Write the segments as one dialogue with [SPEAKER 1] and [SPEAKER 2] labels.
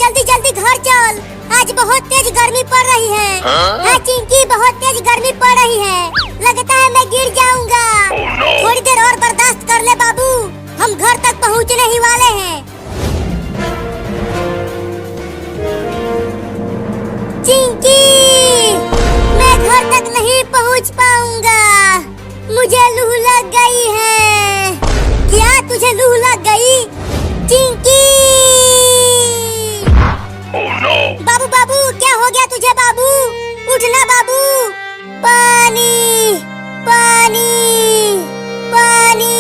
[SPEAKER 1] जल्दी जल्दी घर चल, आज बहुत तेज गर्मी पड़ रही है। हाँ चिंकी, बहुत तेज गर्मी पड़ रही है, लगता है मैं गिर जाऊंगा। थोड़ी देर और बर्दाश्त कर ले बाबू, हम घर तक पहुंचने ही वाले हैं। चिंकी, मैं घर तक नहीं पहुंच पाऊंगा, मुझे लू लग गई है। क्या तुझे लू लग गई चिंकी? बाबू बाबू, क्या हो गया तुझे बाबू? उठना बाबू। पानी पानी पानी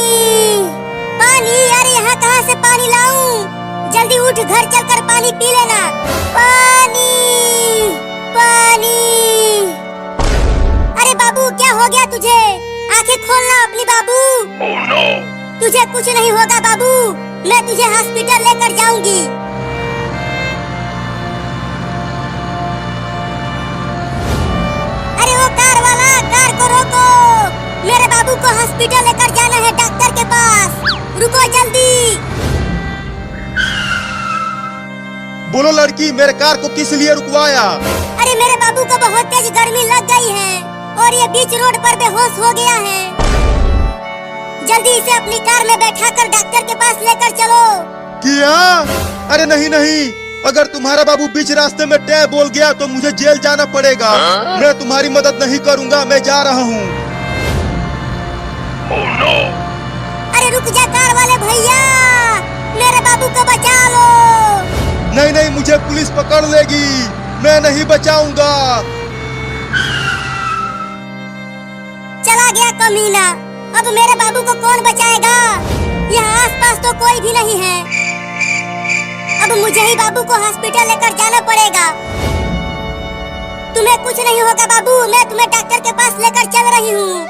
[SPEAKER 1] पानी, अरे यहाँ कहाँ से पानी लाऊं? जल्दी उठ, घर चलकर पानी पी लेना। पानी पानी। अरे बाबू, क्या हो गया तुझे? आंखें खोलना अपनी बाबू। तुझे कुछ नहीं होगा बाबू, मैं तुझे हॉस्पिटल लेकर जाऊंगी। अरे वो कार वाला, कार को रोको, मेरे बाबू को हॉस्पिटल लेकर जाना है, डॉक्टर के पास। रुको जल्दी।
[SPEAKER 2] बोलो लड़की, मेरे कार को किस लिए रुकवाया?
[SPEAKER 1] अरे मेरे बाबू को बहुत तेज गर्मी लग गई है और ये बीच रोड पर बेहोश हो गया है। जल्दी इसे अपनी कार में बैठाकर डॉक्टर के पास लेकर चलो।
[SPEAKER 2] क्या? अरे नहीं नहीं, अगर तुम्हारा बाबू बीच रास्ते में टै बोल गया तो मुझे जेल जाना पड़ेगा। मैं तुम्हारी मदद नहीं करूंगा, मैं जा रहा हूँ।
[SPEAKER 1] अरे रुक जा कार वाले भैया, मेरे बाबू को बचा लो।
[SPEAKER 2] नहीं नहीं, मुझे पुलिस पकड़ लेगी, मैं नहीं बचाऊंगा।
[SPEAKER 1] चला गया कमीना, अब मेरे बाबू को कौन बचाएगा? यहाँ आसपास तो कोई भी नहीं है। अब मुझे ही बाबू को हॉस्पिटल लेकर जाना पड़ेगा। तुम्हें कुछ नहीं होगा बाबू, मैं तुम्हें डॉक्टर के पास लेकर चल रही हूँ।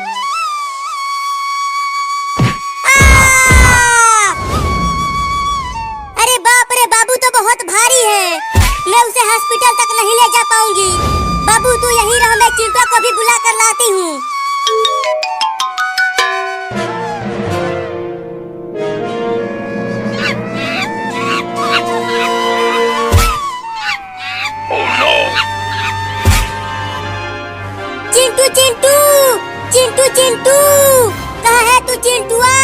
[SPEAKER 1] अरे बाप रे, बाबू तो बहुत भारी है, मैं उसे हॉस्पिटल तक नहीं ले जा पाऊंगी। बाबू तू यहीं रह, मैं चिंटू को भी बुला कर लाती हूँ। चिंटू चिंटू चिंटू चिंटू, कहाँ है तू चिंटुआ?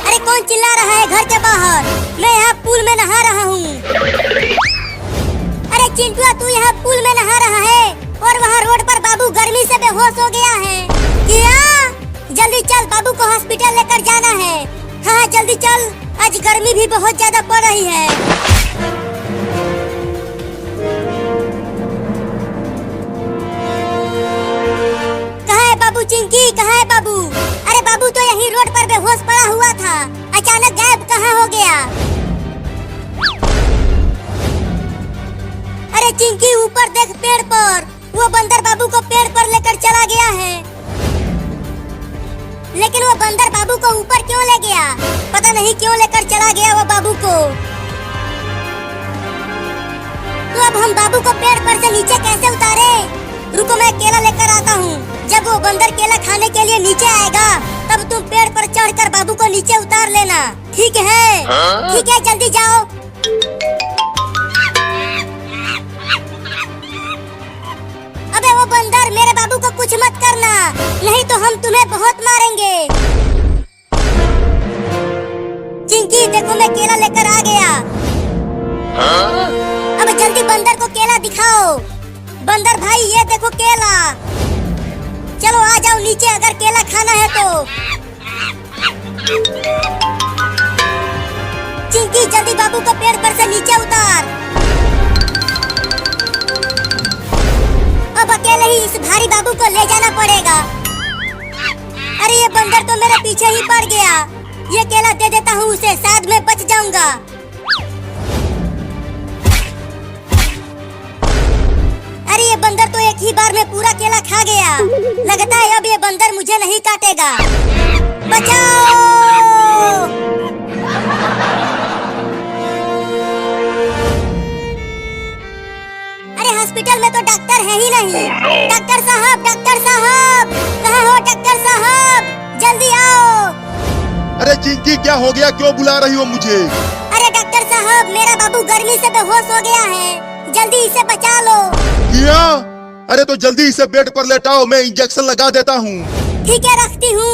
[SPEAKER 1] अरे कौन चिल्ला रहा है घर के बाहर? मैं यहाँ पूल में नहा रहा हूँ। अरे चिंटुआ, तू यहाँ पूल में नहा रहा है और वहाँ रोड पर बाबू गर्मी से बेहोश हो गया है। क्या? जल्दी चल, बाबू को हॉस्पिटल लेकर जाना है। हाँ जल्दी चल, आज गर्मी भी बहुत ज्यादा पड़ रही है। बाबू चिंकी, कहाँ है बाबू? अरे बाबू तो यही रोड पर बेहोश पड़ा हुआ था, अचानक गायब कहाँ हो गया? अरे चिंकी, ऊपर देख पेड़ पर, वो बंदर बाबू को पेड़ पर लेकर चला गया है। लेकिन वो बंदर बाबू को ऊपर क्यों ले गया? पता नहीं क्यों लेकर चला गया वो बाबू को। तो अब हम बाबू को पेड़ पर से नीचे कैसे उतारे? रुको, मैं केला लेकर आता हूँ। जब वो बंदर केला खाने के लिए नीचे आएगा, तब तुम पेड़ पर चढ़कर बाबू को नीचे उतार लेना, ठीक है? ठीक है, जल्दी जाओ। अबे वो बंदर, मेरे बाबू को कुछ मत करना, नहीं तो हम तुम्हें बहुत मारेंगे। चिंकी देखो, मैं केला लेकर आ गया। अब जल्दी बंदर को केला दिखाओ। बंदर भाई, ये देखो केला। चलो आ जाओ नीचे, अगर केला खाना है तो। चिंकी जल्दी बाबू को पेड़ पर से नीचे उतार। अब अकेले ही इस भारी बाबू को ले जाना पड़ेगा। अरे ये बंदर तो मेरे पीछे ही पड़ गया। ये केला दे देता हूँ उसे, शायद मैं बच जाऊंगा। अरे ये बंदर तो एक ही बार में पूरा केला खा गया। लगता है अब ये बंदर मुझे नहीं काटेगा। बचाओ! अरे हॉस्पिटल में तो डॉक्टर है ही नहीं। डॉक्टर साहब, कहाँ हो डॉक्टर साहब? जल्दी आओ।
[SPEAKER 2] अरे चिंकी क्या हो गया, क्यों बुला रही हो मुझे?
[SPEAKER 1] अरे डॉक्टर साहब, मेरा बाबू गर्मी से बेहोश हो गया है, जल्दी इसे बचा लो।
[SPEAKER 2] क्या? अरे तो जल्दी इसे बेड पर लेटाओ, मैं इंजेक्शन लगा देता हूँ।
[SPEAKER 1] ठीक है, रखती हूँ।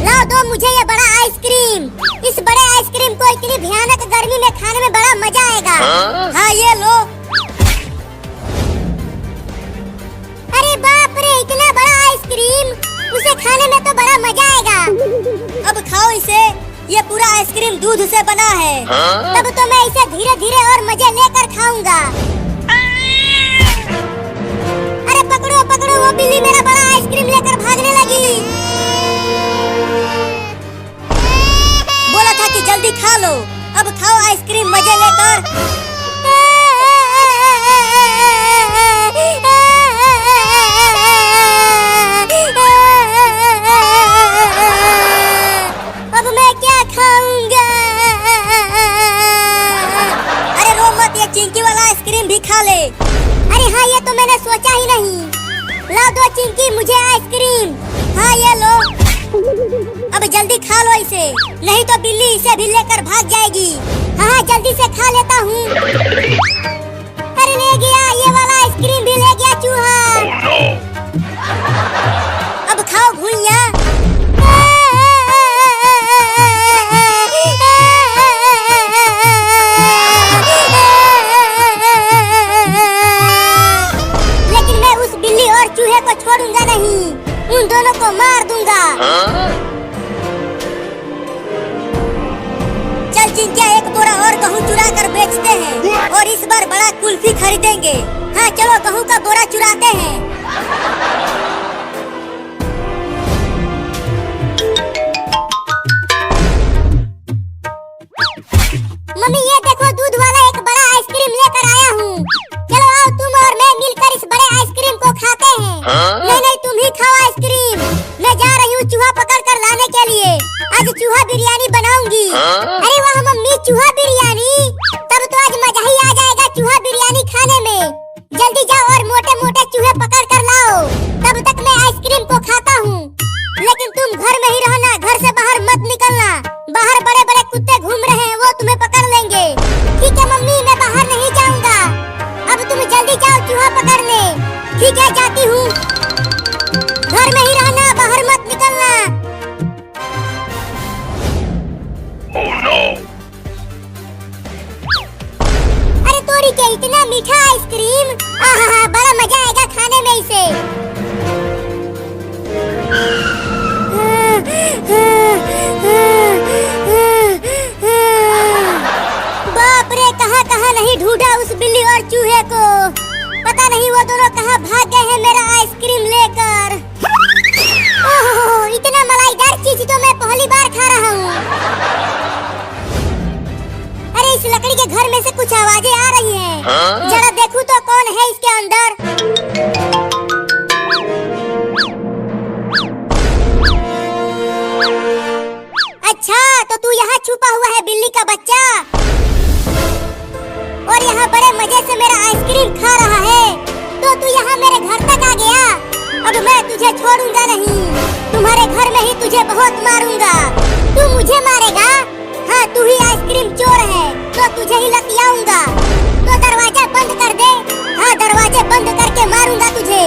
[SPEAKER 1] लाओ दो मुझे ये बड़ा आइसक्रीम। इस बड़े आइसक्रीम को इतनी भयानक गर्मी में खाने में बड़ा मजा आएगा। हाँ ये लो। अरे बाप रे, इतना बड़ा आइसक्रीम, उसे खाने में तो बड़ा मजा आएगा। अब खाओ इसे, ये पूरा आइसक्रीम दूध से बना है। तब तो मैं इसे धीरे धीरे और मजे लेकर खाऊंगा। अरे पकड़ो पकड़ो, वो बिल्ली मेरा बड़ा आइसक्रीम लेकर भागने लगी। बोला था कि जल्दी खा लो, अब खाओ आइसक्रीम मजे लेकर। अब मैं क्या खाऊंगा? अरे रो मत, ये चिंकी वाला आइसक्रीम भी खा ले। अरे हाँ, ये तो मैंने सोचा ही नहीं। लाओ दो चिंकी मुझे आइसक्रीम। हाँ ये लो। अब जल्दी खा लो इसे, नहीं तो बिल्ली इसे भी लेकर भाग जाएगी। हाँ जल्दी से खा लेता हूँ। अरे ले गया, ये वाला आइसक्रीम भी ले गया चूहा। अब खाओ घुइयां। लेकिन मैं उस बिल्ली और चूहे को छोड़ूंगा नहीं, उन दोनों को मार दूंगा। चल चिंकिया, एक बोरा और गेहूं चुरा कर बेचते हैं और इस बार बड़ा कुल्फी खरीदेंगे। हाँ चलो, गेहूं का बोरा चुराते हैं। मम्मी ये देखो, दूध वाला एक बड़ा आइसक्रीम लेकर आया हूँ। चलो आओ, तुम और मैं मिलकर इस बड़े आइसक्रीम को खाते हैं। नहीं नहीं, तुम ही खाओ आइसक्रीम, मैं जा रही हूँ चूहा पकड़ कर लाने के लिए। आज चूहा बिरयानी बनाऊंगी। अरे वाह मम्मी, चूहा बिरयानी, तब तो आज मजा ही आ जाएगा चूहा बिरयानी खाने में। जल्दी जाओ और मोटे मोटे चूहे पकड़ कर लाओ, तब तक मैं आइसक्रीम को खाता हूँ। लेकिन तुम घर में ही रहना, घर से बाहर मत निकलना। बाहर बड़े बड़े कुत्ते घूम रहे हैं, वो तुम्हें पकड़ लेंगे। ठीक है मम्मी, मैं बाहर नहीं जाऊंगा। अब तुम जल्दी जाओ चूहा पकड़ने। ठीक है, जाती हूँ। घर में ही रहना, बाहर मत निकलना। Oh, no. अरे तोरी के, इतना मीठा आइसक्रीम, आहा बड़ा मजा आएगा खाने में इसे। बाप रे, कहाँ कहाँ नहीं ढूंढा उस बिल्ली और चूहे को। पता नहीं वो दोनों कहाँ भाग गए हैं मेरा आइसक्रीम लेकर। ओह, इतना मलाईदार चीज तो मैं पहली बार खा रहा हूँ। अरे इस लकड़ी के घर में से कुछ आवाजें आ रही हैं। जरा देखूं तो कौन है इसके अंदर। अच्छा, तो तू यहाँ छुपा हुआ है बिल्ली का बच्चा, और यहाँ बड़े मजे से मेरा आइसक्रीम खा रहा है। तो तू यहाँ मेरे घर तक आ गया। अब मैं तुझे छोड़ूंगा नहीं, तुम्हारे घर में ही तुझे बहुत मारूंगा। तू मुझे मारेगा? हाँ, तू ही आइसक्रीम चोर है, तो तुझे ही लतियाऊंगा। तो दरवाजा बंद कर दे। हाँ, दरवाजे बंद करके मारूंगा तुझे।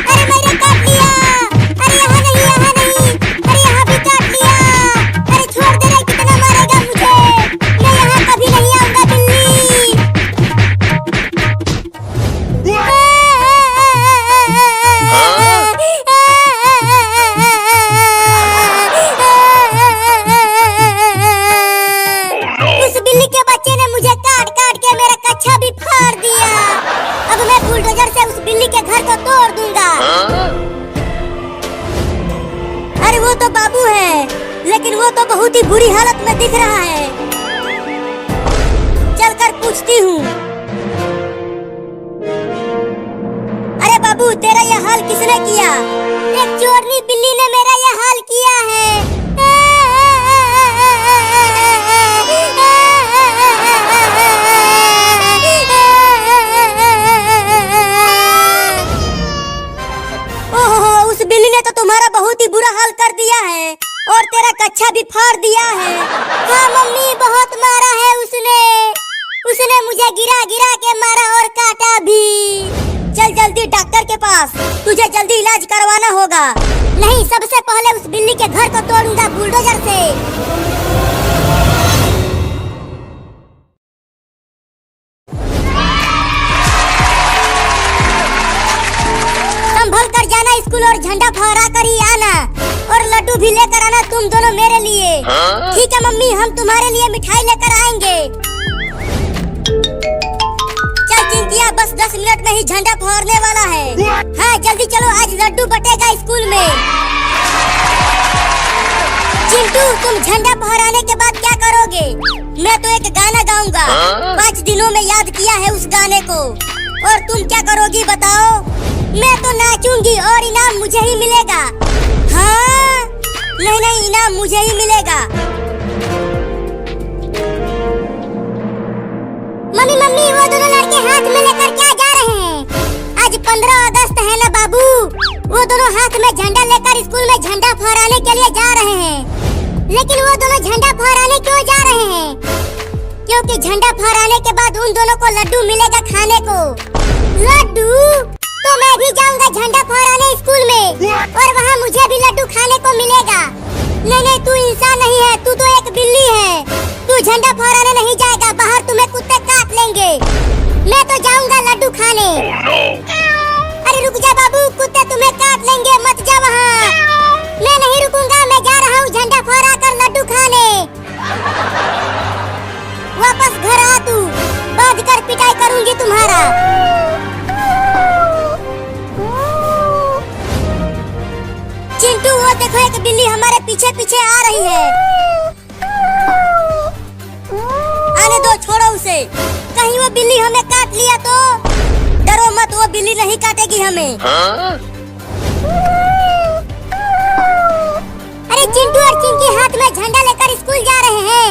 [SPEAKER 1] अरे मैंने काट लिया। अरे यहाँ नहीं, यहाँ नहीं। अरे यहाँ भी काट लिया। अरे छोड़ दे रे, कितना मारेगा मुझे? मैं यहाँ कभी नहीं आऊंगा बिल्ली। उस बिल्ली के बच्चे ने मुझे काट काट के मेरा कच्छा भी फाड़ दिया। अब मैं बुलडोजर से उस बिल्ली के घर को तोड़ दूंगा। अरे वो तो बाबू है, लेकिन वो तो बहुत ही बुरी हालत में दिख रहा है। चलकर पूछती हूँ। अरे बाबू, तेरा यह हाल किसने किया? एक चोरनी बिल्ली ने मेरा यह हाल किया है। मार दिया है। हाँ मम्मी, बहुत मारा है उसने मुझे गिरा गिरा के मारा और काटा भी। चल जल्दी डॉक्टर के पास, तुझे जल्दी इलाज करवाना होगा। नहीं, सबसे पहले उस बिल्ली के घर को तोड़ूंगा बुलडोजर से। संभल कर जाना स्कूल और झंडा फहरा कर ही आना, और लड्डू भी लेकर आना तुम दोनों मेरे लिए। ठीक है मम्मी, हम तुम्हारे लिए मिठाई लेकर आएंगे। चल चिंकिया, बस 10 मिनट में ही झंडा फहरने वाला है। हाँ जल्दी चलो, आज लड्डू बटेगा स्कूल में। चिंटू, तुम झंडा फहराने के बाद क्या करोगे? मैं तो एक गाना गाऊंगा। 5 दिनों में याद किया है उस गाने को। और तुम क्या करोगी बताओ? मैं तो नाचूंगी और इनाम मुझे ही मिलेगा। हाँ नहीं, इनाम मुझे ही मिलेगा। मम्मी, वो दोनों लड़के हाथ में लेकर क्या जा रहे हैं? आज 15 अगस्त है ना बाबू। वो दोनों हाथ में झंडा लेकर स्कूल में झंडा फहराने के लिए जा रहे हैं। लेकिन वो दोनों झंडा फहराने क्यों जा रहे हैं? क्योंकि झंडा फहराने के बाद उन दोनों को लड्डू मिलेगा खाने को। लड्डू? तो मैं भी जाऊंगा झंडा फहराने स्कूल में, और वहाँ मुझे भी लड्डू खाने को मिलेगा। नहीं, तू इंसान नहीं है, तू तो एक बिल्ली है। तू झंडा फहराने नहीं जाएगा, बाहर तुम्हें कुत्ते काट लेंगे। मैं तो जाऊंगा लड्डू खाने। अरे रुक जा बाबू, कुत्ते तुम्हें काट लेंगे, मत जा वहाँ। मैं नहीं रुकूंगा, मैं जा रहा हूँ झंडा फहरा कर लड्डू खाने। वापस घर आ तू, बांध कर पिटाई करूंगी तुम्हारा। चिंटू, वो देखो एक बिल्ली हमारे पीछे पीछे आ रही है। आने दो, छोड़ो उसे। कहीं वो बिल्ली हमें काट लिया तो? डरो मत, वो बिल्ली नहीं काटेगी हमें। अरे चिंटू और चिंकी हाथ में झंडा लेकर स्कूल जा रहे हैं,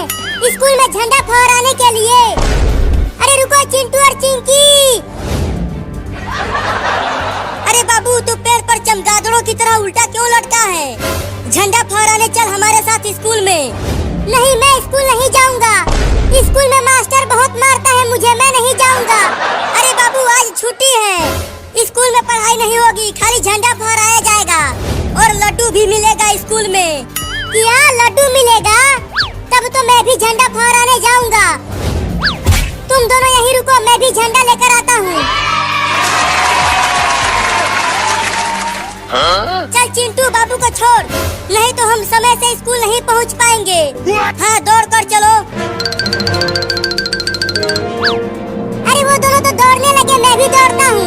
[SPEAKER 1] स्कूल में झंडा फहराने के लिए। अरे रुको चिंटू और चिंकी। अरे बाबू, तू पेड़ पर चमगादड़ों की तरह उल्टा क्यों लटका है? झंडा फहराने चल हमारे साथ स्कूल में। नहीं, मैं स्कूल नहीं जाऊंगा। स्कूल में मास्टर बहुत मारता है मुझे, मैं नहीं जाऊंगा। अरे बाबू, आज छुट्टी है, स्कूल में पढ़ाई नहीं होगी, खाली झंडा फहराया जाएगा और लड्डू भी मिलेगा स्कूल में। क्या लड्डू मिलेगा? तब तो मैं भी झंडा फहराने जाऊंगा। तुम दोनों यहीं रुको, मैं भी झंडा लेकर आता हूँ। चल चिंटू, बाबू को छोड़, नहीं तो हम समय से स्कूल नहीं पहुँच पाएंगे। हाँ दौड़ कर चलो। अरे वो दोनों तो दौड़ने लगे, मैं भी दौड़ता हूँ।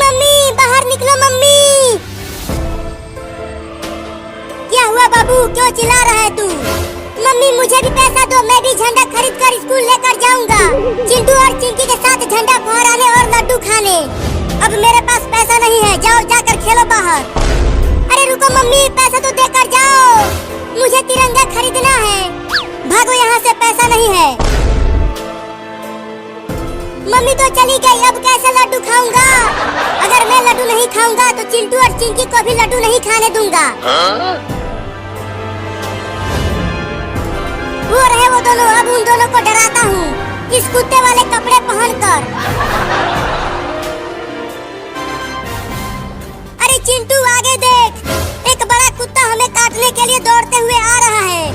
[SPEAKER 1] मम्मी, बाहर निकलो मम्मी। क्या हुआ बाबू, क्यों चिल्ला रहा है तू? मम्मी, मुझे भी पैसा दो, मैं भी झंडा खरीद कर स्कूल लेकर जाऊंगा, चिंटू और चिंकी के साथ झंडा फहराने और लड्डू खाने। अब मेरे पास पैसा नहीं है, जाओ जाकर खेलो बाहर। अरे रुको मम्मी, पैसा तो देकर जाओ, मुझे तिरंगा खरीदना है। भागो यहाँ से, पैसा नहीं है। मम्मी तो चली गई, अब कैसे लड्डू खाऊंगा? अगर मैं लड्डू नहीं खाऊंगा तो चिंटू और चिंकी को भी लड्डू नहीं खाने दूंगा। वो रहे वो दोनों, अब उन दोनों को डराता हूँ इस कुत्ते वाले कपड़े पहनकर। अरे चिंटू, आगे देख, एक बड़ा कुत्ता हमें काटने के लिए दौड़ते हुए आ रहा है।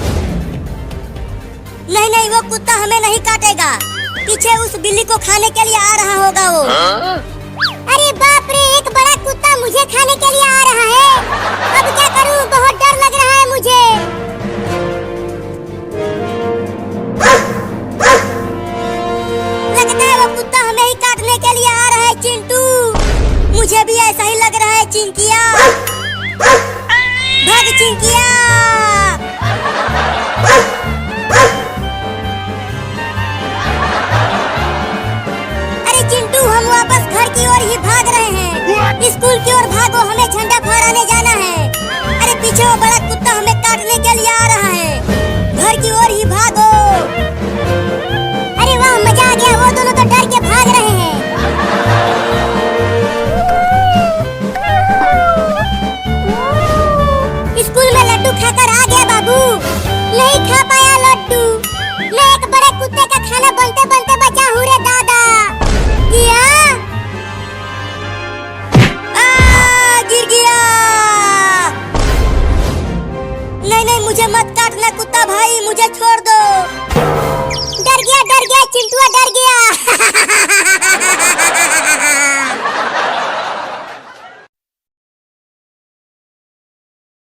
[SPEAKER 1] नहीं, वो कुत्ता हमें नहीं काटेगा, पीछे उस बिल्ली को खाने के लिए आ रहा होगा वो। अरे बाप रे, एक बड़ा कुत्ता मुझे खाने के लिए आ रहा है। अब क्या करूँ, बहुत डर लग रहा है मुझे। लगता है वो कुत्ता हमें ही काटने के लिए आ रहा है चिंटू। मुझे भी ऐसा ही लग रहा है चिंकिया। भाग चिंकिया। अरे चिंटू, हम वापस घर की ओर ही भाग रहे हैं। स्कूल की ओर भागो, हमें झंडा फहराने जाना है। अरे पीछे वो बड़ा कुत्ता हमें काटने के लिए आ रहा है, घर की ओर ही भागो। अरे वाह, मजा आ गया, वो दोनों तो डर के भाग रहे हैं। छोड़ दो। डर गया चिंटुआ, डर गया।